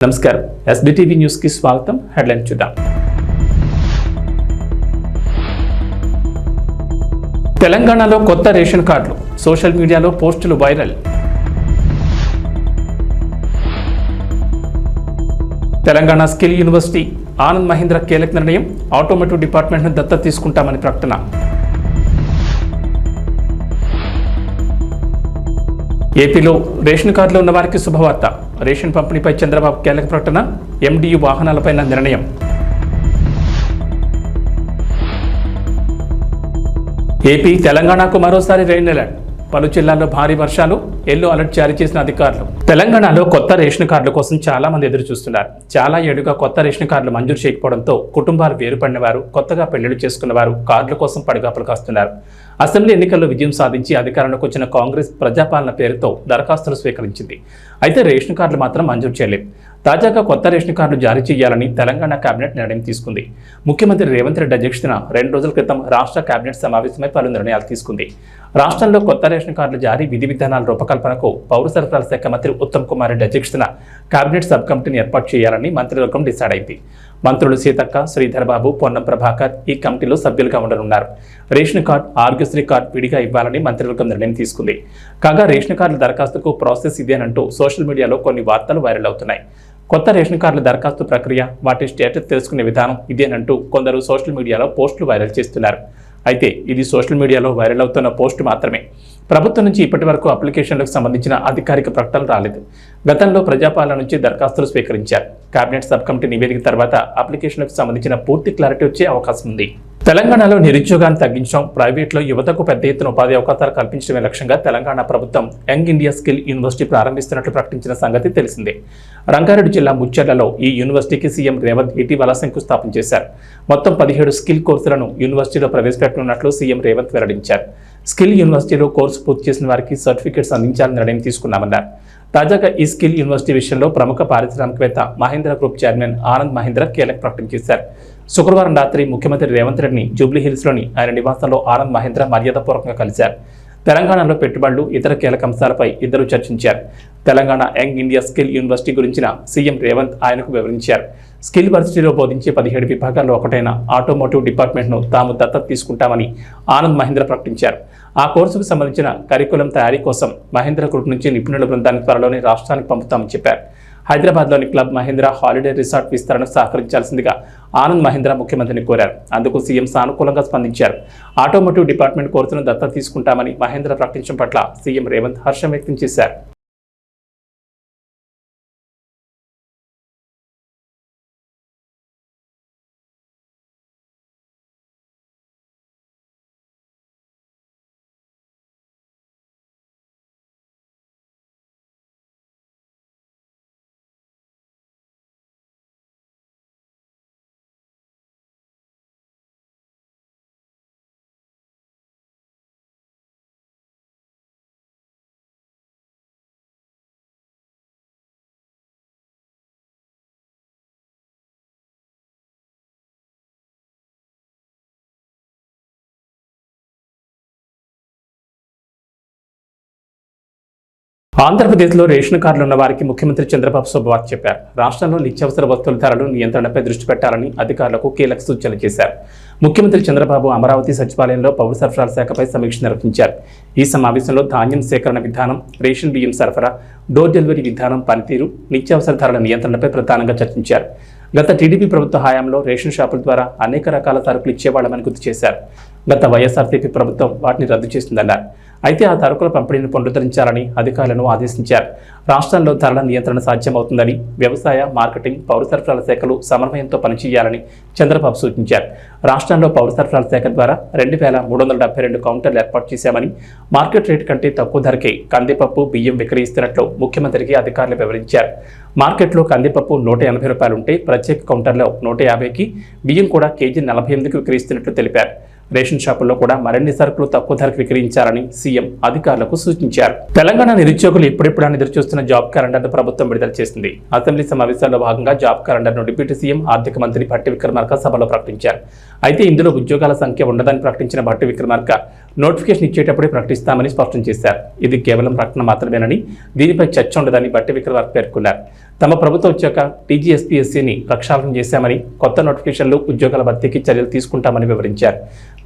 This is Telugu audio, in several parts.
నమస్కారం ఎస్బిటివి న్యూస్ కి స్వాగతం. హెడ్లైన్ చూద్దాం. తెలంగాణలో కొత్త రేషన్ కార్డులు, సోషల్ మీడియాలో పోస్టులు viral. Telangana skill university Anand Mahindra కీలక నిర్ణయం, ఆటోమోటివ్ డిపార్ట్మెంట్ను దత్తత తీసుకుంటామని ప్రకటన. ఏపీలో రేషన్ కార్డులో ఉన్న వారికి శుభవార్త, రేషన్ పంపిణీపై చంద్రబాబు కీలక ప్రకటన, ఎండియు వాహనాలపైన నిర్ణయం. ఏపీ తెలంగాణకు మరోసారి రెయిన్ అలర్ట్, పలు జిల్లాల్లో భారీ వర్షాలు, ఎల్లో అలర్ట్ జారీ చేసిన అధికారులు. తెలంగాణలో కొత్త రేషన్ కార్డుల కోసం చాలా మంది ఎదురు చూస్తున్నారు. చాలా ఏడుగా కొత్త రేషన్ కార్డులు మంజూరు చేయకపోవడంతో కుటుంబాలు వేరుపడిన వారు, కొత్తగా పెళ్లిళ్లు చేసుకున్న వారు కార్డుల కోసం పడిగాపులు కాస్తున్నారు. అసెంబ్లీ ఎన్నికల్లో విజయం సాధించి అధికారంలోకి వచ్చిన కాంగ్రెస్ ప్రజాపాలన పేరుతో దరఖాస్తులు స్వీకరించింది. అయితే రేషన్ కార్డులు మాత్రం మంజూరు చేయలేదు. తాజాగా కొత్త రేషన్ కార్డులు జారీ చేయాలని తెలంగాణ కేబినెట్ నిర్ణయం తీసుకుంది. ముఖ్యమంత్రి రేవంత్ రెడ్డి అధ్యక్షతన 2 రోజుల క్రితం రాష్ట్ర కేబినెట్ సమావేశమై పలు నిర్ణయాలు తీసుకుంది. రాష్ట్రంలో కొత్త రేషన్ కార్డుల జారీ విధి విధానాల రూపకల్పనకు పౌర సరఫరాల శాఖ మంత్రి ఉత్తమ్ కుమార్ రెడ్డి అధ్యక్షతన కేబినెట్ సబ్ కమిటీని ఏర్పాటు చేయాలని మంత్రివర్గం డిసైడ్ అయింది. మంత్రులు సీతక్క, శ్రీధర్ బాబు, పొన్నం ప్రభాకర్ ఈ కమిటీలో సభ్యులుగా ఉండనున్నారు. రేషన్ కార్డు, ఆరోగ్యశ్రీ కార్డు విడిగా ఇవ్వాలని మంత్రివర్గం నిర్ణయం తీసుకుంది. కాగా రేషన్ కార్డుల దరఖాస్తుకు ప్రాసెస్ ఇదేనంటూ సోషల్ మీడియాలో కొన్ని వార్తలు వైరల్ అవుతున్నాయి. కొత్త రేషన్ కార్డుల దరఖాస్తు ప్రక్రియ, వాటి స్టేటస్ తెలుసుకునే విధానం ఇదేనంటూ కొందరు సోషల్ మీడియాలో పోస్టులు వైరల్ చేస్తున్నారు. అయితే ఇది సోషల్ మీడియాలో వైరల్ అవుతున్న పోస్టు మాత్రమే. ప్రభుత్వం నుంచి ఇప్పటి వరకు అప్లికేషన్లకు సంబంధించిన అధికారిక ప్రకటన రాలేదు. గతంలో ప్రజాపాలన నుంచి దరఖాస్తులు స్వీకరించారు. కేబినెట్ సబ్ కమిటీ నివేదిక తర్వాత అప్లికేషన్లకు సంబంధించిన పూర్తి క్లారిటీ వచ్చే అవకాశం ఉంది. తెలంగాణలో నిరుద్యోగాన్ని తగ్గించడం, ప్రైవేట్లో యువతకు పెద్ద ఎత్తున ఉపాధి అవకాశాలు కల్పించడమే లక్ష్యంగా తెలంగాణ ప్రభుత్వం యంగ్ ఇండియా స్కిల్ యూనివర్సిటీ ప్రారంభిస్తున్నట్లు ప్రకటించిన సంగతి తెలిసిందే. రంగారెడ్డి జిల్లా ముచ్చెర్లలో ఈ యూనివర్సిటీకి సీఎం రేవంత్ ఇటీవల శంకుస్థాపన చేశారు. మొత్తం 17 స్కిల్ కోర్సులను యూనివర్సిటీలో ప్రవేశపెట్టనున్నట్లు సీఎం రేవంత్ వెల్లడించారు. స్కిల్ యూనివర్సిటీలో కోర్సు పూర్తి చేసిన వారికి సర్టిఫికేట్స్ అందించాలని నిర్ణయం తీసుకున్నామన్నారు. తాజాగా ఈ స్కిల్ యూనివర్సిటీ విషయంలో ప్రముఖ పారిశ్రామికవేత్త మహీంద్ర గ్రూప్ చైర్మన్ ఆనంద్ మహీంద్ర కీలక ప్రకటన చేశారు. శుక్రవారం రాత్రి ముఖ్యమంత్రి రేవంత్ రెడ్డిని జూబ్లీహిల్స్లోని ఆయన నివాసంలో ఆనంద్ మహీంద్ర మర్యాదపూర్వకంగా కలిశారు. తెలంగాణలో పెట్టుబడులు, ఇతర కీలక అంశాలపై ఇద్దరు చర్చించారు. Telangana young India skill university గురించిన సీఎం రేవంత్ ఆయనకు వివరించారు. స్కిల్ యూనివర్సిటీలో బోధించే 17 విభాగాల్లో ఒకటైన ఆటోమోటివ్ డిపార్ట్మెంట్ను తాము దత్తత తీసుకుంటామని ఆనంద్ మహీంద్ర ప్రకటించారు. ఆ కోర్సుకు సంబంధించిన కరికులం తయారీ కోసం మహీంద్ర గ్రూప్ నుంచి నిపుణుల బృందాన్ని త్వరలోనే రాష్ట్రానికి పంపుతామని చెప్పారు. హైదరాబాద్లోని క్లబ్ మహీంద్ర హాలిడే రిసార్ట్ విస్తరణకు సహకరించాల్సిందిగా ఆనంద్ మహీంద్ర ముఖ్యమంత్రిని కోరారు. అందుకు సీఎం సానుకూలంగా స్పందించారు. ఆటోమోటివ్ డిపార్ట్మెంట్ కోర్సును దత్తత తీసుకుంటామని మహీంద్ర ప్రకటించడం పట్ల సీఎం రేవంత్ హర్షం వ్యక్తం చేశారు. ఆంధ్రప్రదేశ్లో రేషన్ కార్డులు ఉన్న వారికి ముఖ్యమంత్రి చంద్రబాబు శుభవార్త చెప్పారు. రాష్ట్రంలో నిత్యావసర వస్తువుల ధరలు నియంత్రణపై దృష్టి పెట్టాలని అధికారులకు కీలక సూచనలు చేశారు. ముఖ్యమంత్రి చంద్రబాబు అమరావతి సచివాలయంలో పౌర సరఫరాల శాఖపై సమీక్ష నిర్వహించారు. ఈ సమావేశంలో ధాన్యం సేకరణ విధానం, రేషన్ బియ్యం సరఫరా, డోర్ డెలివరీ విధానం పనితీరు, నిత్యావసర ధరల నియంత్రణపై ప్రధానంగా చర్చించారు. గత టీడీపీ ప్రభుత్వ హయాంలో రేషన్ షాపుల ద్వారా అనేక రకాల సరుకులు ఇచ్చేవాళ్లమని గుర్తు చేశారు. గత వైఎస్ఆర్సీపీ ప్రభుత్వం వాటిని రద్దు చేసిందన్నారు. అయితే ఆ సరుకుల పంపిణీని పునరుద్ధరించాలని అధికారులను ఆదేశించారు. రాష్ట్రంలో ధరల నియంత్రణ సాధ్యమవుతుందని, వ్యవసాయ, మార్కెటింగ్, పౌర సరఫరాల శాఖలు సమన్వయంతో పనిచేయాలని చంద్రబాబు సూచించారు. రాష్ట్రంలో పౌర సరఫరాల శాఖ ద్వారా 2372 కౌంటర్లు ఏర్పాటు చేశామని, మార్కెట్ రేటు కంటే తక్కువ ధరకే కందిపప్పు, బియ్యం విక్రయిస్తున్నట్లు ముఖ్యమంత్రికి అధికారులు వివరించారు. మార్కెట్లో కందిపప్పు 180 రూపాయలు ఉంటే ప్రత్యేక కౌంటర్లో 150కి, బియ్యం కూడా కేజీ 48కి విక్రయిస్తున్నట్లు తెలిపారు. రేషన్ షాపుల్లో కూడా మరిన్ని సరుకులు తక్కువ ధరకు విక్రయించాలని సీఎం అధికారులకు సూచించారు. తెలంగాణ నిరుద్యోగులు ఇప్పుడిప్పుడని ఎదురుచూస్తున్న జాబ్ క్యాలెండర్ను ప్రభుత్వం విడుదల చేసింది. అసెంబ్లీ సమావేశాల్లో భాగంగా జాబ్ క్యాలెండర్ను డిప్యూటీ సీఎం ఆర్థిక మంత్రి భట్టి విక్రమార్క సభలో ప్రకటించారు. అయితే ఇందులో ఉద్యోగాల సంఖ్య ఉండదని ప్రకటించిన భట్టి విక్రమార్క నోటిఫికేషన్ ఇచ్చేటప్పుడే ప్రకటిస్తామని స్పష్టం చేశారు. ఇది కేవలం ప్రకటన మాత్రమేనని, దీనిపై చర్చ ఉండదని బట్టి విక్రమార్క పేర్కొన్నారు. తమ ప్రభుత్వం వచ్చాక టీజీఎస్పీఎస్సీని ప్రక్షాళన చేశామని, కొత్త నోటిఫికేషన్లు, ఉద్యోగాల భర్తీకి చర్యలు తీసుకుంటామని వివరించారు.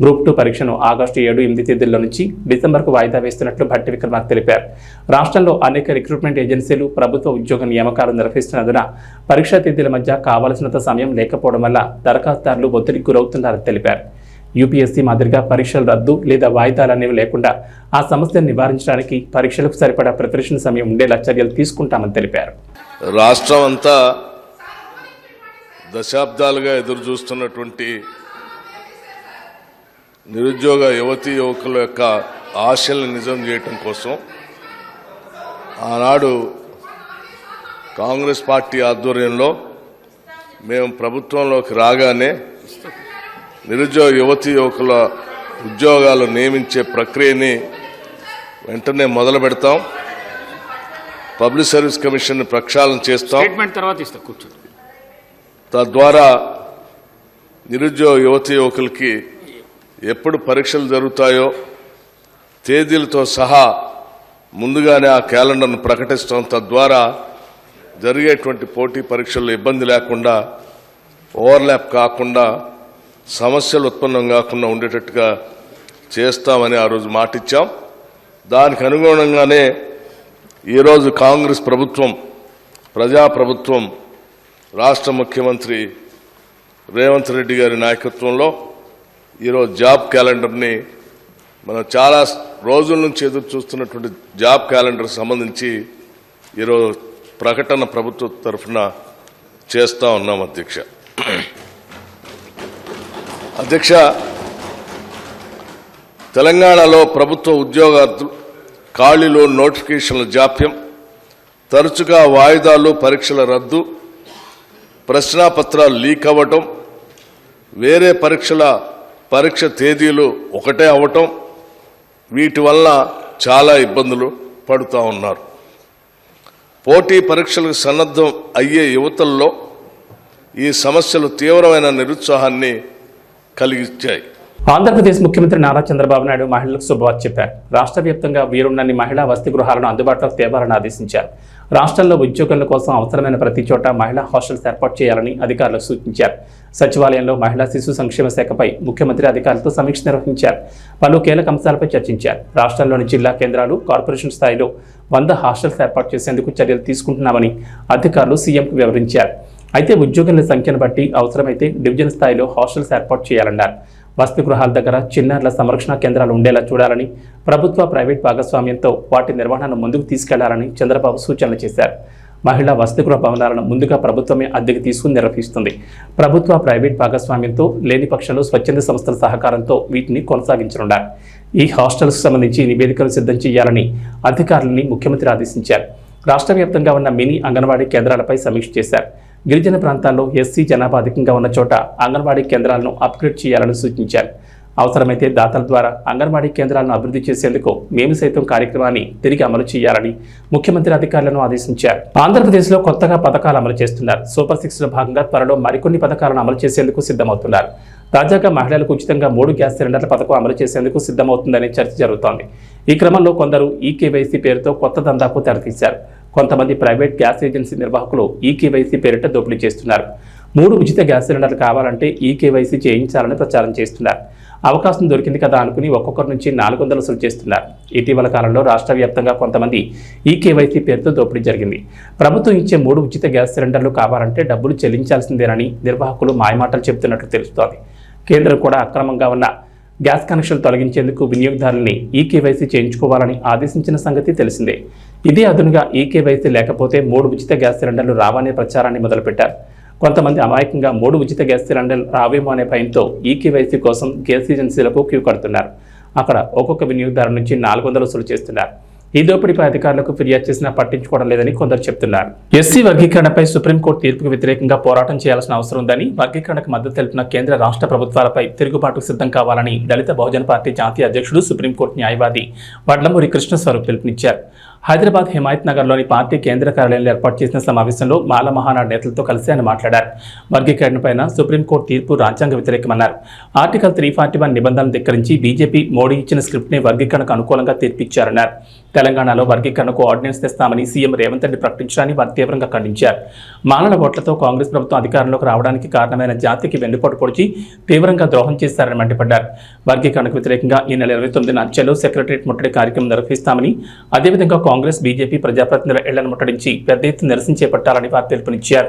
గ్రూప్ 2 పరీక్షను ఆగస్టు 7-8 తేదీల్లో నుంచి డిసెంబర్కు వాయిదా వేస్తున్నట్లు భట్టి విక్రమార్క తెలిపారు. రాష్ట్రంలో అనేక రిక్రూట్మెంట్ ఏజెన్సీలు ప్రభుత్వ ఉద్యోగ నియామకాలు నిర్వహిస్తున్నందున పరీక్షా తేదీల మధ్య కావాల్సినంత సమయం లేకపోవడం వల్ల దరఖాస్తుదారులు ఒత్తిడికి గురవుతున్నారని తెలిపారు. యూపీఎస్సీ మాదిరిగా పరీక్షలు రద్దు లేదా వాయిదాలు అనేవి లేకుండా ఆ సమస్యను నివారించడానికి పరీక్షలకు సరిపడా ప్రిపరేషన్ సమయం ఉండేలా చర్యలు తీసుకుంటామని తెలిపారు. రాష్ట్రం అంతా దశాబ్దాలుగా ఎదురు చూస్తున్నటువంటి నిరుద్యోగ యువతీ యువకుల యొక్క ఆశల్ని నిజం చేయటం కోసం ఆనాడు కాంగ్రెస్ పార్టీ ఆధ్వర్యంలో మేము ప్రభుత్వంలోకి రాగానే నిరుద్యోగ యువతీ యువకుల ఉద్యోగాలు నియమించే ప్రక్రియని వెంటనే మొదలు పెడతాం. పబ్లిక్ సర్వీస్ కమిషన్ ప్రక్షాళన చేస్తాం. తద్వారా నిరుద్యోగ యువతీ యువకులకి ఎప్పుడు పరీక్షలు జరుగుతాయో తేదీలతో సహా ముందుగానే ఆ క్యాలెండర్ను ప్రకటిస్తాం. తద్వారా జరిగేటువంటి పోటీ పరీక్షల్లో ఇబ్బంది లేకుండా, ఓవర్లాప్ కాకుండా, సమస్యలు ఉత్పన్నం కాకుండా ఉండేటట్టుగా చేస్తామని ఆ రోజు మాటిచ్చాం. దానికి అనుగుణంగానే ఈరోజు కాంగ్రెస్ ప్రభుత్వం, ప్రజాప్రభుత్వం, రాష్ట్ర ముఖ్యమంత్రి రేవంత్ రెడ్డి గారి నాయకత్వంలో ఈరోజు జాబ్ క్యాలెండర్ని మనం చాలా రోజుల నుంచి ఎదురు చూస్తున్నటువంటి జాబ్ క్యాలెండర్ సంబంధించి ఈరోజు ప్రకటన ప్రభుత్వ తరఫున చేస్తూ ఉన్నాం. అధ్యక్ష, తెలంగాణలో ప్రభుత్వ ఉద్యోగార్థులు ఖాళీలు, నోటిఫికేషన్ల జాప్యం, తరచుగా వాయిదాలు, పరీక్షల రద్దు, ప్రశ్నాపత్రాలు లీక్ అవ్వటం, వేరే పరీక్ష తేదీలు ఒకటే అవ్వటం, వీటి వల్ల చాలా ఇబ్బందులు పడుతూ ఉన్నారు. పోటీ పరీక్షలకు సన్నద్ధం అయ్యే యువతల్లో ఈ సమస్యలు తీవ్రమైన నిరుత్సాహాన్ని కలిగించాయి. ఆంధ్రప్రదేశ్ ముఖ్యమంత్రి నారా చంద్రబాబు నాయుడు మహిళలకు శుభవార్త చెప్పారు. రాష్ట్ర వ్యాప్తంగా వీరున్నన్ని మహిళా వసతి గృహాలను అందుబాటులోకి తేవాలని ఆదేశించారు. రాష్ట్రంలో ఉద్యోగుల కోసం అవసరమైన ప్రతి చోట మహిళా హాస్టల్స్ ఏర్పాటు చేయాలని అధికారులకు సూచించారు. సచివాలయంలో మహిళా శిశు సంక్షేమ శాఖపై ముఖ్యమంత్రి అధికారులతో సమీక్ష నిర్వహించారు. పలు కీలక అంశాలపై చర్చించారు. రాష్ట్రంలోని జిల్లా కేంద్రాలు, కార్పొరేషన్ స్థాయిలో 100 హాస్టల్స్ ఏర్పాటు చేసేందుకు చర్యలు తీసుకుంటున్నామని అధికారులు సీఎంకు వివరించారు. అయితే ఉద్యోగుల సంఖ్యను బట్టి అవసరమైతే డివిజన్ స్థాయిలో హాస్టల్స్ ఏర్పాటు చేయాలన్నారు. వసతి గృహాల దగ్గర చిన్నారుల సంరక్షణ కేంద్రాలు ఉండేలా చూడాలని, ప్రభుత్వ ప్రైవేట్ భాగస్వామ్యంతో వాటి నిర్వహణను ముందుకు తీసుకెళ్లాలని చంద్రబాబు సూచనలు చేశారు. మహిళా వసతి గృహ భవనాలను ముందుగా ప్రభుత్వమే అద్దెకు తీసుకుని నిర్వహిస్తుంది. ప్రభుత్వ ప్రైవేట్ భాగస్వామ్యంతో లేని పక్షంలో స్వచ్ఛంద సంస్థల సహకారంతో వీటిని కొనసాగించనున్నారు. ఈ హాస్టల్స్ సంబంధించి నివేదికలు సిద్ధం చేయాలని అధికారులని ముఖ్యమంత్రి ఆదేశించారు. రాష్ట్ర వ్యాప్తంగా ఉన్న మినీ అంగన్వాడీ కేంద్రాలపై సమీక్ష చేశారు. గిరిజన ప్రాంతాల్లో ఎస్సీ జనాభా అధికంగా ఉన్న చోట అంగన్వాడీ కేంద్రాలను అప్గ్రేడ్ చేయాలని సూచించారు. అవసరమైతే దాతల ద్వారా అంగన్వాడీ కేంద్రాలను అభివృద్ధి చేసేందుకు మేము సైతం కార్యక్రమాన్ని తిరిగి అమలు చేయాలని ముఖ్యమంత్రి అధికారులను ఆదేశించారు. ఆంధ్రప్రదేశ్లో కొత్తగా పథకాలు అమలు చేస్తున్నారు. సూపర్ 6లో భాగంగా త్వరలో మరికొన్ని పథకాలను అమలు చేసేందుకు సిద్ధమవుతున్నారు. తాజాగా మహిళలకు ఉచితంగా 3 గ్యాస్ సిలిండర్ల పథకం అమలు చేసేందుకు సిద్ధమవుతుందనే చర్చ జరుగుతోంది. ఈ క్రమంలో కొందరు ఈకేవైసీ పేరుతో కొత్త దందాకు తెరతీశారు. కొంతమంది ప్రైవేట్ గ్యాస్ ఏజెన్సీ నిర్వాహకులు ఈకేవైసీ పేరిట దోపిడీ చేస్తున్నారు. 3 ఉచిత గ్యాస్ సిలిండర్లు కావాలంటే ఈకేవైసీ చేయించాలని ప్రచారం చేస్తున్నారు. అవకాశం దొరికింది కదా అనుకుని ఒక్కొక్కరి నుంచి 400 వసూలు చేస్తున్నారు. ఇటీవల కాలంలో రాష్ట్ర వ్యాప్తంగా కొంతమంది ఈకేవైసీ పేరుతో దోపిడీ జరిగింది. ప్రభుత్వం ఇచ్చే 3 ఉచిత గ్యాస్ సిలిండర్లు కావాలంటే డబ్బులు చెల్లించాల్సిందేనని నిర్వాహకులు మాయమాటలు చెబుతున్నట్లు తెలుస్తోంది. కేంద్రం కూడా అక్రమంగా ఉన్న గ్యాస్ కనెక్షన్ తొలగించేందుకు వినియోగదారుల్ని ఈకేవైసీ చేయించుకోవాలని ఆదేశించిన సంగతి తెలిసిందే. ఇదే అదునుగా ఈకేవైసీ లేకపోతే 3 ఉచిత గ్యాస్ సిలిండర్లు రావనే ప్రచారాన్ని మొదలుపెట్టారు. కొంతమంది అమాయకంగా 3 ఉచిత గ్యాస్ సిలిండర్లు రావేమో అనే భయంతో ఈకేవైసీ కోసం గ్యాస్ ఏజెన్సీలకు క్యూ కడుతున్నారు. అక్కడ ఒక్కొక్క వినియోగదారు నుంచి 400 వసూలు చేస్తున్నారు. ఈ దోపిడీపై అధికారులకు ఫిర్యాదు చేసినా పట్టించుకోవడం లేదని కొందరు చెబుతున్నారు. ఎస్సీ వర్గీకరణపై సుప్రీంకోర్టు తీర్పుకు వ్యతిరేకంగా పోరాటం చేయాల్సిన అవసరం ఉందని, వర్గీకరణకు మద్దతు తెలిపిన కేంద్ర రాష్ట్ర ప్రభుత్వాలపై తిరుగుబాటుకు సిద్ధం కావాలని దళిత బహుజన పార్టీ జాతీయ అధ్యక్షుడు, సుప్రీంకోర్టు న్యాయవాది వడ్లమూరి కృష్ణస్వరూప్ పిలుపునిచ్చారు. హైదరాబాద్ హిమాయత్ నగర్లోని పార్టీ కేంద్ర కార్యాలయంలో ఏర్పాటు చేసిన సమావేశంలో మాల మహానాడు నేతలతో కలిసి ఆయన మాట్లాడారు. వర్గీకరణపైన సుప్రీంకోర్టు తీర్పు రాజ్యాంగ వ్యతిరేకమన్నారు. ఆర్టికల్ 341 నిబంధనలు ధిక్కరించి బీజేపీ మోడీ ఇచ్చిన స్క్రిప్ట్ని వర్గీకరణకు అనుకూలంగా తీర్పిచ్చారన్నారు. తెలంగాణలో వర్గీకరణకు ఆర్డినెన్స్ తెస్తామని సీఎం రేవంత్ రెడ్డి ప్రకటించడాన్ని వారు తీవ్రంగా ఖండించారు. మాలల ఓట్లతో కాంగ్రెస్ ప్రభుత్వం అధికారంలోకి రావడానికి కారణమైన జాతికి వెన్నుపోటు పొడిచి తీవ్రంగా ద్రోహం చేశారని మండిపడ్డారు. వర్గీకరణకు వ్యతిరేకంగా ఈ నెల 29న చెలో సెక్రటరియట్ ముట్టడి కార్యక్రమం నిర్వహిస్తామని, అదేవిధంగా కాంగ్రెస్ బీజేపీ ప్రజాప్రతినిధుల ఇళ్లను ముట్టడించి పెద్ద ఎత్తున నిరసన చేపట్టాలని వారు పిలుపునిచ్చారు.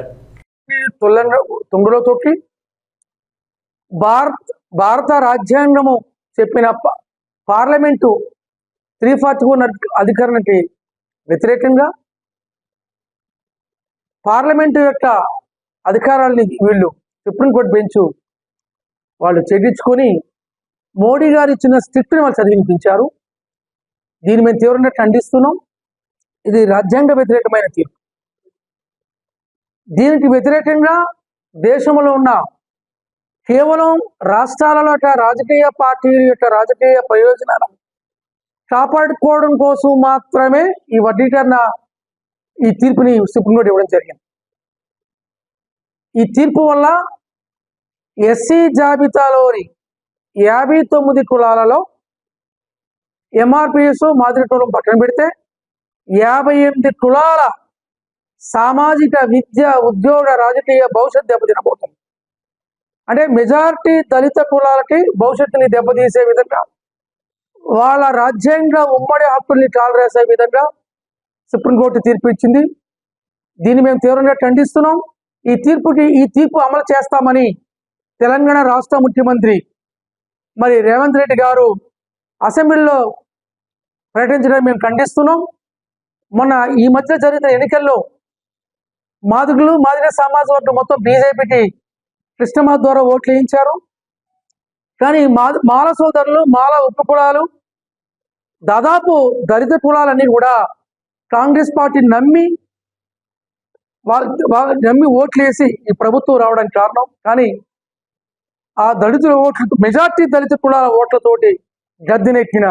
భారత రాజ్యాంగము చెప్పిన పార్లమెంటు 341 అధికరణకి వ్యతిరేకంగా పార్లమెంటు యొక్క అధికారాలని వీళ్ళు సుప్రీంకోర్టు బెంచ్ వాళ్ళు చెల్లించుకొని మోడీ గారు ఇచ్చిన స్క్రిప్ట్ని వాళ్ళు చదివినిపించారు. దీన్ని మేము తీవ్రంగా ఖండిస్తున్నాం. ఇది రాజ్యాంగ వ్యతిరేకమైన తీర్పు. దీనికి వ్యతిరేకంగా దేశంలో ఉన్న కేవలం రాష్ట్రాలలో రాజకీయ పార్టీల యొక్క రాజకీయ ప్రయోజనాలను కాపాడుకోవడం కోసం మాత్రమే ఈ వర్గీకరణ ఈ తీర్పుని సుప్రీంకోర్టు ఇవ్వడం జరిగింది. ఈ తీర్పు వల్ల ఎస్సీ జాబితాలోని 59 కులాలలో ఎంఆర్పిఎస్ మాదిరి కులం పక్కన పెడితే 58 కులాల సామాజిక విద్య ఉద్యోగ రాజకీయ భవిష్యత్తు దెబ్బతినబోతుంది. అంటే మెజారిటీ దళిత కులాలకి భవిష్యత్తుని దెబ్బతీసే విధంగా, వాళ్ళ రాజ్యాంగ ఉమ్మడి హక్కుల్ని కాలరేసే విధంగా సుప్రీంకోర్టు తీర్పు ఇచ్చింది. దీన్ని మేము తీవ్రంగా ఖండిస్తున్నాం. ఈ తీర్పు అమలు చేస్తామని తెలంగాణ రాష్ట్ర ముఖ్యమంత్రి మరి రేవంత్ రెడ్డి గారు అసెంబ్లీలో ప్రకటించడం మేము ఖండిస్తున్నాం. మొన్న ఈ మధ్య జరిగిన ఎన్నికల్లో మాదిగ సమాజ వర్గం మొత్తం బీజేపీకి కృష్ణమాధ్ ద్వారా ఓట్లు వేయించారు. కానీ మాల సోదరులు, మాల ఉపకులాలు, దాదాపు దళిత కులాలన్నీ కూడా కాంగ్రెస్ పార్టీ నమ్మి ఓట్లు వేసి ఈ ప్రభుత్వం రావడానికి కారణం. కానీ ఆ దళితుల ఓట్లు, మెజార్టీ దళిత కులాల ఓట్లతోటి గద్దెనెక్కిన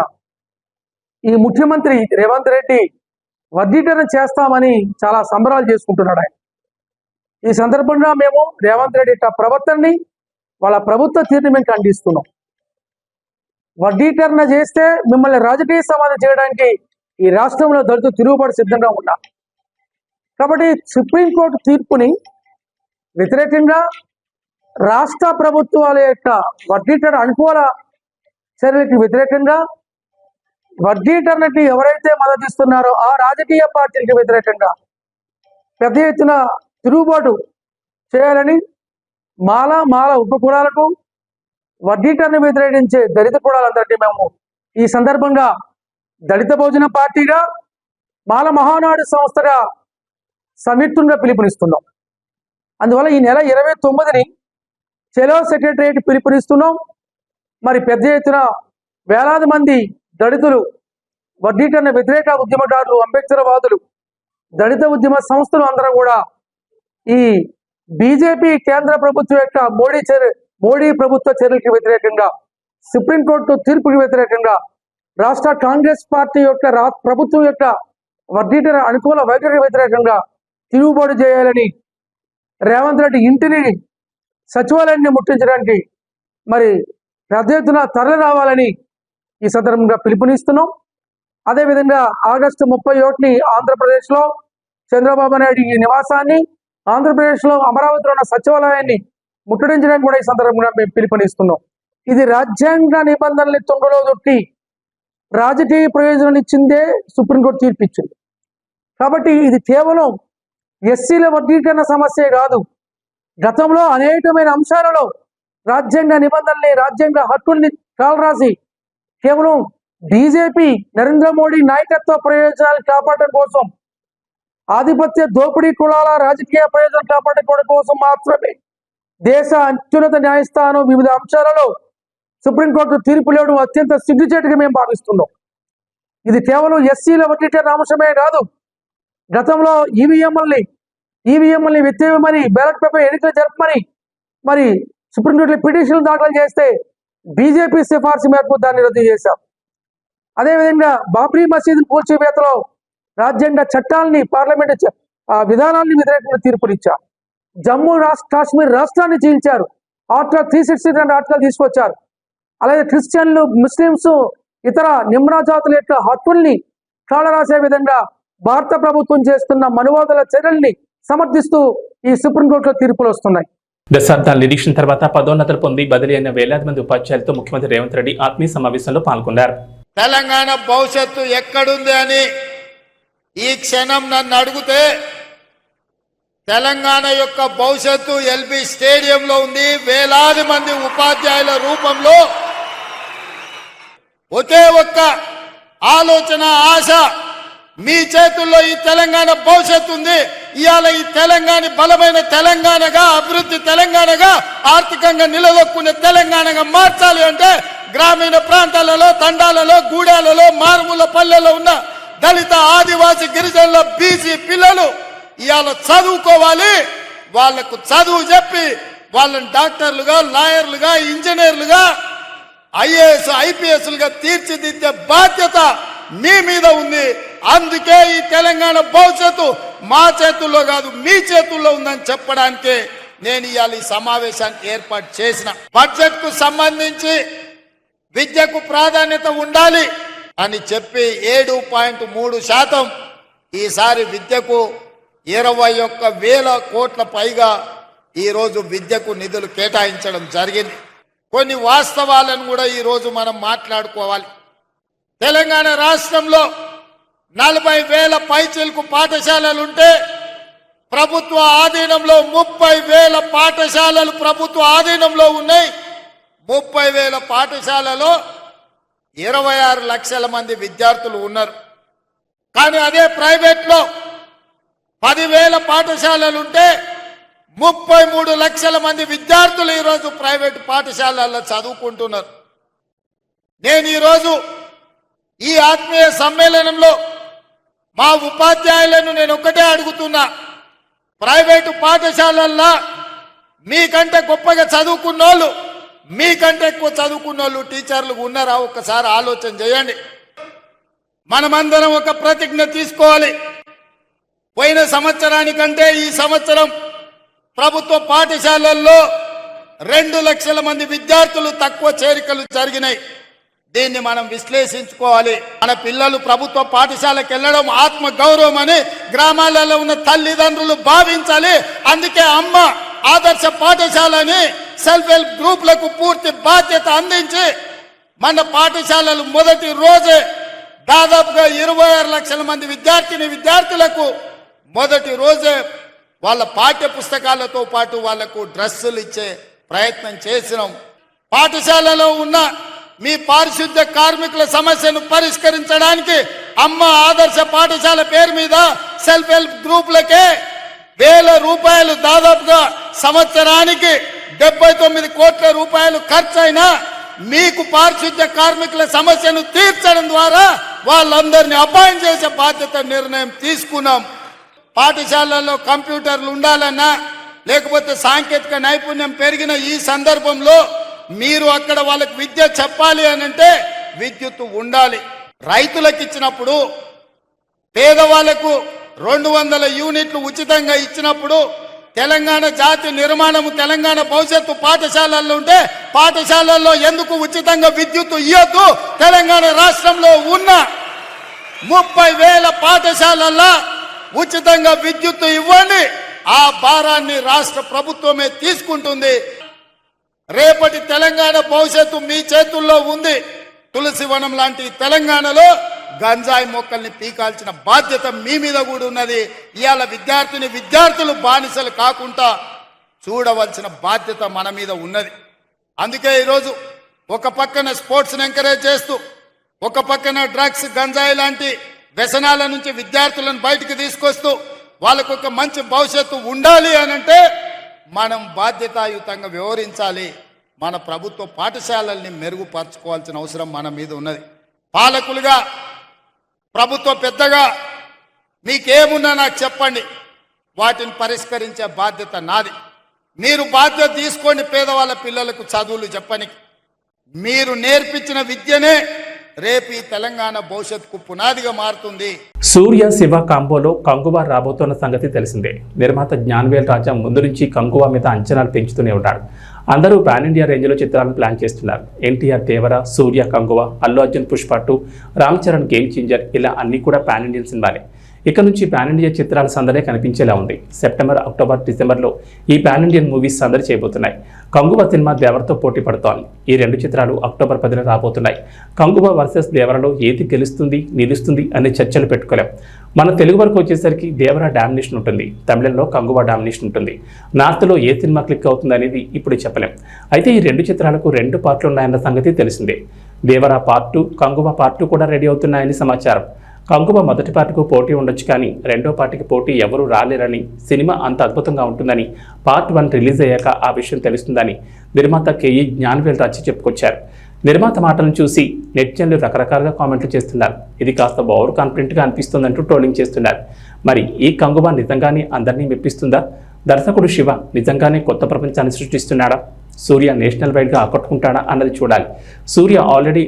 ఈ ముఖ్యమంత్రి రేవంత్ రెడ్డి వర్గీకరణ చేస్తామని చాలా సంబరాలు చేసుకుంటున్నాడు ఆయన. ఈ సందర్భంగా మేము రేవంత్ రెడ్డి ప్రవర్తనని, వాళ్ళ ప్రభుత్వ తీరుని మేము ఖండిస్తున్నాం. వర్గీకరణ చేస్తే మిమ్మల్ని రాజకీయ సమాధి చేయడానికి ఈ రాష్ట్రంలో దళితులు తిరుగుబాటు సిద్ధంగా ఉన్నారు. కాబట్టి సుప్రీంకోర్టు తీర్పుని వ్యతిరేకంగా రాష్ట్ర ప్రభుత్వాల యొక్క వర్గీకరణ అనుకూల చర్యలకు వ్యతిరేకంగా, వర్గీకరణకి ఎవరైతే మద్దతు ఇస్తున్నారో ఆ రాజకీయ పార్టీలకు వ్యతిరేకంగా పెద్ద ఎత్తున తిరుగుబాటు చేయాలని, మాల ఉపకులాలకు వర్గీకరణ వ్యతిరేకించే దళిత కులాలందరికీ మేము ఈ సందర్భంగా దళిత భోజన పార్టీగా, మాల మహానాడు సంస్థగా సంయుక్తంగా పిలుపునిస్తున్నాం. అందువల్ల ఈ నెల 29ని చెలో సెక్రటరియట్ పిలుపునిస్తున్నాం. మరి పెద్ద ఎత్తున వేలాది మంది దళితులు, వర్గీకరణ వ్యతిరేక ఉద్యమకారులు, అంబేద్కరవాదులు, దళిత ఉద్యమ సంస్థలు అందరూ కూడా ఈ బీజేపీ కేంద్ర ప్రభుత్వం యొక్క మోడీ ప్రభుత్వ చర్యలకు వ్యతిరేకంగా, సుప్రీంకోర్టు తీర్పుకి వ్యతిరేకంగా, రాష్ట్ర కాంగ్రెస్ పార్టీ యొక్క ప్రభుత్వం యొక్క వర్గీకరణ అనుకూల వైఖరికి వ్యతిరేకంగా తిరుగుబాటు చేయాలని, రేవంత్ రెడ్డి ఇంటిని సచివాలయాన్ని ముట్టించడానికి మరి పెద్ద ఎత్తున తరలి రావాలని ఈ సందర్భంగా పిలుపునిస్తున్నాం. అదేవిధంగా ఆగస్టు 31ని ఆంధ్రప్రదేశ్లో చంద్రబాబు నాయుడు ఈ నివాసాన్ని, ఆంధ్రప్రదేశ్లో అమరావతిలో ఉన్న సచివాలయాన్ని ముట్టడించడానికి కూడా ఈ సందర్భంగా మేము పిలుపునిస్తున్నాం. ఇది రాజ్యాంగ నిబంధనల్ని తుంగలో దొక్కి రాజకీయ ప్రయోజనాలు ఇచ్చిందే సుప్రీంకోర్టు తీర్పు ఇచ్చింది. కాబట్టి ఇది కేవలం ఎస్సీల వర్గీకరణ సమస్యే కాదు. గతంలో అనేకమైన అంశాలలో రాజ్యాంగ నిబంధనల్ని, రాజ్యాంగ హక్కుల్ని కాలరాసి కేవలం బీజేపీ నరేంద్ర మోడీ నాయకత్వ ప్రయోజనాలు కాపాడడం కోసం, ఆధిపత్య దోపిడీ కులాల రాజకీయ ప్రయోజనాలు కాపాడుకోవడం కోసం మాత్రమే దేశ అత్యున్నత న్యాయస్థానం వివిధ అంశాలలో సుప్రీంకోర్టు తీర్పు ఇవ్వడం అత్యంత సిగ్గుచేటుగా మేము భావిస్తున్నాం. ఇది కేవలం ఎస్సీల వర్గీకరణ అంశమే కాదు. గతంలో ఈవీఎంలని వ్యతిరేకమని, బ్యాలెట్ పేపర్ ఎన్నికలు జరపమని మరి సుప్రీంకోర్టులో పిటిషన్లు దాఖలు చేస్తే బీజేపీ సిఫార్సు మేరకు దాన్ని రద్దు చేశాం. అదేవిధంగా బాబ్రీ మసీదు కూల్చివేతలో రాజ్యాంగ చట్టాలని పార్లమెంట్ విధానాన్ని వ్యతిరేకంగా తీర్పునిచ్చారు. కాశ్మీర్ రాష్ట్రాన్ని చీల్చారు. ఆర్టికల్ 369 ఆర్టికల్ తీసుకొచ్చారు. అలాగే క్రిస్టియన్లు, ముస్లింస్, ఇతర నిమ్న జాతుల యొక్క హక్కుల్ని కాలరాసే విధంగా భారత ప్రభుత్వం చేస్తున్న మనువాదుల చర్యల్ని సమర్థిస్తూ ఈ సుప్రీంకోర్టులో తీర్పులు వస్తున్నాయి. దశాబ్దాల నిరీక్షణ తర్వాత పదోన్నతులు పొంది బదిలీ అయిన వేలాది మంది ఉపాధ్యాయులతో ముఖ్యమంత్రి రేవంత్ రెడ్డి ఆత్మీయ సమావేశంలో పాల్గొన్నారు. తెలంగాణ భవిష్యత్తు ఎక్కడుంది అని ఈ క్షణం నన్ను అడిగితే తెలంగాణ యొక్క భవిష్యత్తు ఎల్బీ స్టేడియంలో ఉంది. వేలాది మంది ఉపాధ్యాయుల రూపంలో ఒకే ఒక్క ఆలోచన, ఆశ, మీ చేతుల్లో ఈ తెలంగాణ భవిష్యత్తు ఉంది. ఇవాళ ఈ తెలంగాణ బలమైన తెలంగాణగా, అభివృద్ధి తెలంగాణగా, ఆర్థికంగా నిలదొక్కునే తెలంగాణగా మార్చాలి అంటే గ్రామీణ ప్రాంతాలలో, తండాలలో, గూడాలలో, మారుమూల పల్లెల్లో ఉన్న దళిత, ఆదివాసీ, గిరిజనుల, బీసీ పిల్లలు ఇవాళ చదువుకోవాలి. వాళ్లకు చదువు చెప్పి వాళ్ళని డాక్టర్లుగా, లాయర్లుగా, ఇంజనీర్లుగా, ఐఏఎస్, ఐపీఎస్లుగా తీర్చిదిద్దే బాధ్యత మీ మీద ఉంది. అందుకే ఈ తెలంగాణ భవిష్యత్తు మా చేతుల్లో కాదు, మీ చేతుల్లో ఉందని చెప్పడానికి నేను ఇవాళ ఈ సమావేశానికి ఏర్పాటు చేసిన. బడ్జెట్ కు సంబంధించి విద్యకు ప్రాధాన్యత ఉండాలి అని చెప్పి 7.3% ఈసారి విద్యకు 21,000 కోట్ల పైగా ఈరోజు విద్యకు నిధులు కేటాయించడం జరిగింది. కొన్ని వాస్తవాలను కూడా ఈరోజు మనం మాట్లాడుకోవాలి. తెలంగాణ రాష్ట్రంలో 40,000 పైచిలకు పాఠశాలలుంటే ప్రభుత్వ ఆధీనంలో 30,000 పాఠశాలలు ప్రభుత్వ ఆధీనంలో ఉన్నాయి. 30,000 పాఠశాలలో 26 లక్షల మంది విద్యార్థులు ఉన్నారు. కానీ అదే ప్రైవేట్లో 10,000 పాఠశాలలుంటే 33 లక్షల మంది విద్యార్థులు ఈరోజు ప్రైవేట్ పాఠశాలల్లో చదువుకుంటున్నారు. నేను ఈరోజు ఈ ఆత్మీయ సమ్మేళనంలో మా ఉపాధ్యాయులను నేను ఒకటే అడుగుతున్నా, ప్రైవేటు పాఠశాలల్లో మీకంటే గొప్పగా చదువుకున్నోళ్ళు, మీకంటే ఎక్కువ చదువుకున్నోళ్ళు టీచర్లు ఉన్నారా? ఒక్కసారి ఆలోచన చేయండి. మనమందరం ఒక ప్రతిజ్ఞ తీసుకోవాలి. పోయిన సంవత్సరానికంటే ఈ సంవత్సరం ప్రభుత్వ పాఠశాలల్లో 2 లక్షల మంది విద్యార్థులు తక్కువ చేరికలు జరిగినాయి. దీన్ని మనం విశ్లేషించుకోవాలి. మన పిల్లలు ప్రభుత్వ పాఠశాలకు వెళ్ళడం ఆత్మ గౌరవం అని గ్రామాలలో ఉన్న తల్లిదండ్రులు భావించాలి. అందుకే అమ్మ ఆదర్శ పాఠశాలని సెల్ఫ్ హెల్ప్ గ్రూపులకు పూర్తి బాధ్యత అందించి మన పాఠశాలలు మొదటి రోజే దాదాపుగా 26 లక్షల మంది విద్యార్థులకు మొదటి రోజే వాళ్ళ పాఠ్య పుస్తకాలతో పాటు వాళ్లకు డ్రెస్సులు ఇచ్చే ప్రయత్నం చేసినాం. పాఠశాలలో ఉన్న మీ పారిశుద్ధ్య కార్మికుల సమస్యను పరిష్కరించడానికి అమ్మ ఆదర్శ పాఠశాల పేరు మీద సెల్ఫ్ హెల్ప్ గ్రూపులకే 1,000 రూపాయలు, దాదాపుగా సంవత్సరానికి 79 కోట్ల రూపాయలు ఖర్చయినా మీకు పారిశుద్ధ్య కార్మికుల సమస్యను తీర్చడం ద్వారా వాళ్ళందరినీ అపాయింట్ చేసే బాధ్యత నిర్ణయం తీసుకున్నాం. పాఠశాలల్లో కంప్యూటర్లు ఉండాలన్నా, లేకపోతే సాంకేతిక నైపుణ్యం పెరిగిన ఈ సందర్భంలో మీరు అక్కడ వాళ్ళకి విద్య చెప్పాలి అని అంటే విద్యుత్తు ఉండాలి. రైతులకు ఇచ్చినప్పుడు, పేదవాళ్లకు 200 యూనిట్లు ఉచితంగా ఇచ్చినప్పుడు, తెలంగాణ జాతి నిర్మాణము, తెలంగాణ భవిష్యత్తు పాఠశాలల్లో ఉంటే పాఠశాలల్లో ఎందుకు ఉచితంగా విద్యుత్తు ఇవ్వద్దు? తెలంగాణ రాష్ట్రంలో ఉన్న 30,000 పాఠశాలల్లో ఉచితంగా విద్యుత్తు ఇవ్వండి. ఆ భారాన్ని రాష్ట్ర ప్రభుత్వమే తీసుకుంటుంది. రేపటి తెలంగాణ భవిష్యత్తు మీ చేతుల్లో ఉంది. తులసివనం లాంటి తెలంగాణలో గంజాయి మొక్కల్ని పీకాల్సిన బాధ్యత మీ మీద కూడా ఉన్నది. ఇవాళ విద్యార్థులు బానిసలు కాకుండా చూడవలసిన బాధ్యత మన మీద ఉన్నది. అందుకే ఈరోజు ఒక పక్కన స్పోర్ట్స్ని ఎంకరేజ్ చేస్తూ, ఒక పక్కన డ్రగ్స్, గంజాయి లాంటి వ్యసనాల నుంచి విద్యార్థులను బయటికి తీసుకొస్తూ వాళ్ళకు ఒక మంచి భవిష్యత్తు ఉండాలి అనంటే మనం బాధ్యతాయుతంగా వ్యవహరించాలి. మన ప్రభుత్వ పాఠశాలల్ని మెరుగుపరచుకోవాల్సిన అవసరం మన మీద ఉన్నది. పాలకులుగా, ప్రభుత్వ పెద్దగా మీకేమున్నా నాకు చెప్పండి, వాటిని పరిష్కరించే బాధ్యత నాది. మీరు బాధ్యత తీసుకోండి. పేదవాళ్ళ పిల్లలకు చదువులు చెప్పని మీరు నేర్పించిన విద్యనే రేపు ఈ తెలంగాణ భవిష్యత్తుకు పునాదిగా మారుతుంది. సూర్య శివ కాంబోలో కంగువా రాబోతున్న సంగతి తెలిసిందే. నిర్మాత జ్ఞానవేల్ రాజా ముందు నుంచి కంగువా మీద అంచనాలు పెంచుతూనే ఉన్నాడు. అందరూ పాన్ ఇండియా రేంజ్లో చిత్రాలను ప్లాన్ చేస్తున్నారు. ఎన్టీఆర్ దేవర, సూర్య కంగువా, అల్లు అర్జున్ పుష్ప 2, రామ్ చరణ్ గేమ్ చేంజర్, ఇలా అన్ని కూడా పాన్ ఇండియన్ సినిమాలే. ఇక నుంచి పాన్ ఇండియా చిత్రాల సందడే కనిపించేలా ఉంది. సెప్టెంబర్, అక్టోబర్, డిసెంబర్లో ఈ పాన్ ఇండియన్ మూవీస్ సందడి చేయబోతున్నాయి. కంగువా సినిమా దేవరతో పోటీ పడుతోంది. ఈ 2 చిత్రాలు అక్టోబర్ 10న రాబోతున్నాయి. కంగువా వర్సెస్ దేవరలో ఏది గెలుస్తుంది, నిలుస్తుంది అనే చర్చలు పెట్టుకోలేం. మన తెలుగు వరకు వచ్చేసరికి దేవర డామినేషన్ ఉంటుంది, తమిళంలో కంగువా డామినేషన్ ఉంటుంది. నార్త్లో ఏ సినిమా క్లిక్ అవుతుంది అనేది ఇప్పుడు చెప్పలేం. అయితే ఈ 2 చిత్రాలకు 2 పార్ట్లు ఉన్నాయన్న సంగతి తెలిసిందే. దేవర పార్ట్ 2, కంగువా పార్ట్ 2 కూడా రెడీ అవుతున్నాయని సమాచారం. కంగువా మొదటి పార్ట్కు పోటీ ఉండొచ్చు, కానీ రెండో పార్టీకి పోటీ ఎవరూ రాలేరని, సినిమా అంత అద్భుతంగా ఉంటుందని, పార్ట్ 1 రిలీజ్ అయ్యాక ఆ విషయం తెలుస్తుందని నిర్మాత కేఈ జ్ఞానవేల్ రాజా చెప్పుకొచ్చారు. నిర్మాత మాటలను చూసి నెటిజన్లు రకరకాలుగా కామెంట్లు చేస్తున్నారు. ఇది కాస్త ఓవర్ కాన్ఫిడెంట్గా అనిపిస్తుందంటూ ట్రోలింగ్ చేస్తున్నారు. మరి ఈ కంగువా నిజంగానే అందరినీ మెప్పిస్తుందా? దర్శకుడు శివ నిజంగానే కొత్త ప్రపంచాన్ని సృష్టిస్తున్నాడా? సూర్య నేషనల్ వైడ్గా ఆకట్టుకుంటాడా అన్నది చూడాలి. సూర్య ఆల్రెడీ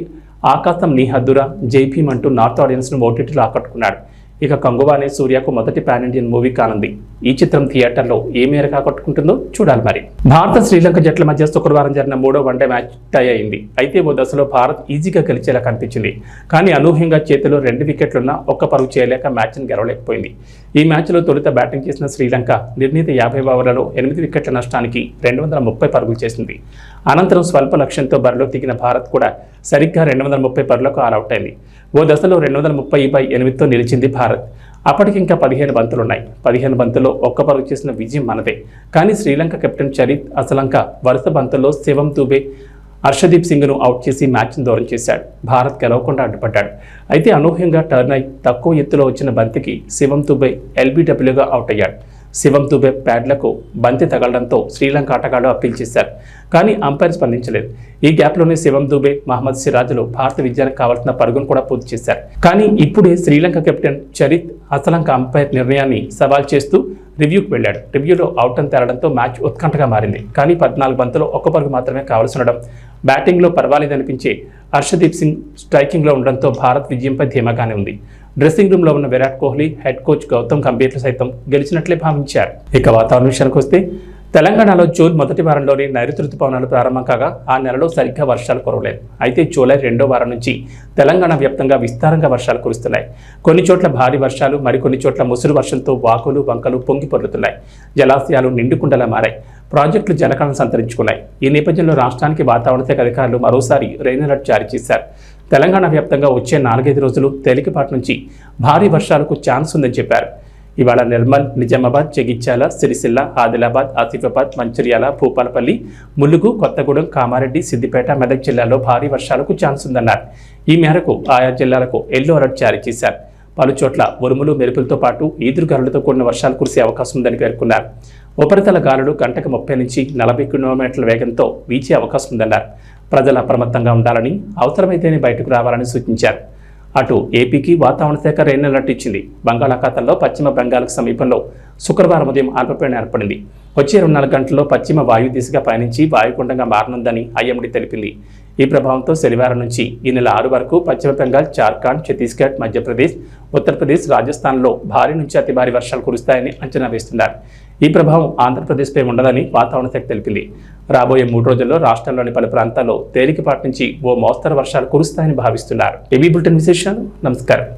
ఆకాశం నీ హద్దురా, జై భీమ్ అంటూ నార్త్ ఆడియన్స్ను ఓటీటీలో ఆకట్టుకున్నాడు. ఇక కంగువానే సూర్యకు మొదటి పాన్ ఇండియన్ మూవీ కానుంది. ఈ చిత్రం థియేటర్లో ఏ మేరకు ఆకట్టుకుంటుందో చూడాలి. మరి భారత శ్రీలంక జట్ల మధ్య శుక్రవారం జరిగిన 3వ వన్డే మ్యాచ్ టై అయింది. అయితే ఓ దశలో భారత్ ఈజీగా గెలిచేలా కనిపించింది. కానీ అనూహ్యంగా చేతిలో 2 వికెట్లున్నా ఒక్క పరుగు చేయలేక మ్యాచ్ను గెలవలేకపోయింది. ఈ మ్యాచ్లో తొలుత బ్యాటింగ్ చేసిన శ్రీలంక నిర్ణీత 50 ఓవర్లలో 8 వికెట్ల నష్టానికి 230 పరుగులు చేసింది. అనంతరం స్వల్ప లక్ష్యంతో బరిలో దిగిన భారత్ కూడా సరిగ్గా 230 పరుగులకు ఆల్అవుట్ అయింది. ఓ దశలో 230/8తో నిలిచింది భారత్. అప్పటికింకా 15 బంతులున్నాయి. 15 బంతుల్లో ఒక్క పరుగు చేసిన విజయం మనదే. కానీ శ్రీలంక కెప్టెన్ చరిత్ అసలంక వరుస బంతుల్లో శివం దుబే, హర్షదీప్ సింగ్ను అవుట్ చేసి మ్యాచ్ను దూరం చేశాడు. భారత్ గెలవకుండా అడ్డుపడ్డాడు. అయితే అనూహ్యంగా టర్న్ అయి తక్కువ ఎత్తులో వచ్చిన బంతికి శివం దుబే ఎల్బీడబ్ల్యూగా అవుట్ అయ్యాడు. శివం దుబే ప్యాడ్లకు బంతి తగలడంతో శ్రీలంక ఆటగాళ్లు అప్పీల్ చేశారు. కానీ అంపైర్ స్పందించలేదు. ఈ గ్యాప్లోనే శివం దుబే, మహమ్మద్ సిరాజ్లు భారత విజయానికి కావాల్సిన పరుగును కూడా పూర్తి చేశారు. కానీ ఇప్పుడే శ్రీలంక కెప్టెన్ చరిత్ అసలంక అంపైర్ నిర్ణయాన్ని సవాల్ చేస్తూ రివ్యూకి వెళ్ళాడు. రివ్యూలో అవుట్ అని తేలడంతో మ్యాచ్ ఉత్కంఠగా మారింది. కానీ 14 బంతుల్లో ఒక్క పరుగు మాత్రమే కావాల్సి ఉండడం, బ్యాటింగ్లో పర్వాలేదనిపించే హర్షదీప్ సింగ్ స్ట్రైకింగ్లో ఉండడంతో భారత్ విజయంపై ధీమాగానే ఉంది. డ్రెస్సింగ్ రూమ్లో ఉన్న విరాట్ కోహ్లీ, హెడ్ కోచ్ గౌతమ్ గంభీర్లు సైతం గెలిచినట్లే భావించారు. ఇక వాతావరణ విషయానికి వస్తే తెలంగాణలో జూన్ మొదటి వారంలోనే నైరుతి రుతుపవనాలు ప్రారంభం కాగా ఆ నెలలో సరిగ్గా వర్షాలు కురవలేదు. అయితే జూలై 2వ వారం నుంచి తెలంగాణ వ్యాప్తంగా విస్తారంగా వర్షాలు కురుస్తున్నాయి. కొన్ని చోట్ల భారీ వర్షాలు, మరికొన్ని చోట్ల ముసురు వర్షంతో వాకులు, వంకలు పొంగి పొర్లుతున్నాయి. జలాశయాలు నిండుకుండలా మారాయి. ప్రాజెక్టులు జలకళను సంతరించుకున్నాయి. ఈ నేపథ్యంలో రాష్ట్రానికి వాతావరణ శాఖ అధికారులు మరోసారి రెయిన్ అలర్ట్ జారీ చేశారు. తెలంగాణ వ్యాప్తంగా వచ్చే 4-5 రోజులు తేలికపాటి నుంచి భారీ వర్షాలకు ఛాన్స్ ఉందని చెప్పారు. ఇవాళ నిర్మల్, నిజామాబాద్, జగిత్యాల, సిరిసిల్ల, ఆదిలాబాద్, ఆసిఫాబాద్, మంచిర్యాల, భూపాలపల్లి, ములుగు, కొత్తగూడెం, కామారెడ్డి, సిద్దిపేట, మెదక్ జిల్లాల్లో భారీ వర్షాలకు ఛాన్స్ ఉందన్నారు. ఈ మేరకు ఆయా జిల్లాలకు ఎల్లో అలర్ట్ జారీ చేశారు. పలు చోట్ల ఉరుములు, మెరుపులతో పాటు ఈదురుగాలులతో కూడిన వర్షాలు కురిసే అవకాశం ఉందని పేర్కొన్నారు. ఉపరితల గాలులు గంటకు 30 నుంచి 40 కిలోమీటర్ల వేగంతో వీచే అవకాశం ఉందన్నారు. ప్రజలు అప్రమత్తంగా ఉండాలని, అవసరమైతేనే బయటకు రావాలని సూచించారు. అటు ఏపీకి వాతావరణ శాఖ రెయిన్ అలర్ట్ ఇచ్చింది. బంగాళాఖాతంలో పశ్చిమ బెంగాల్కు సమీపంలో శుక్రవారం ఉదయం అల్పపీడనం ఏర్పడింది. వచ్చే 24 గంటల్లో పశ్చిమ వాయు దిశగా పయనించి వాయుగుండంగా మారనుందని ఐఎండీ తెలిపింది. ఈ ప్రభావంతో శనివారం నుంచి ఈ నెల 6 వరకు పశ్చిమ బెంగాల్, జార్ఖండ్, ఛత్తీస్గఢ్, మధ్యప్రదేశ్, ఉత్తరప్రదేశ్, రాజస్థాన్లో భారీ నుంచి అతి భారీ వర్షాలు కురుస్తాయని అంచనా వేస్తున్నారు. ఈ ప్రభావం ఆంధ్రప్రదేశ్పై ఉండదని వాతావరణ శాఖ తెలిపింది. రాబోయే 3 రోజుల్లో రాష్ట్రంలోని పలు ప్రాంతాల్లో తేలికపాటి నుంచి ఓ మోస్తరు వర్షాలు కురుస్తాయని భావిస్తున్నారు. ఏబీ బులెటిన్ విశేషాలు. నమస్కారం.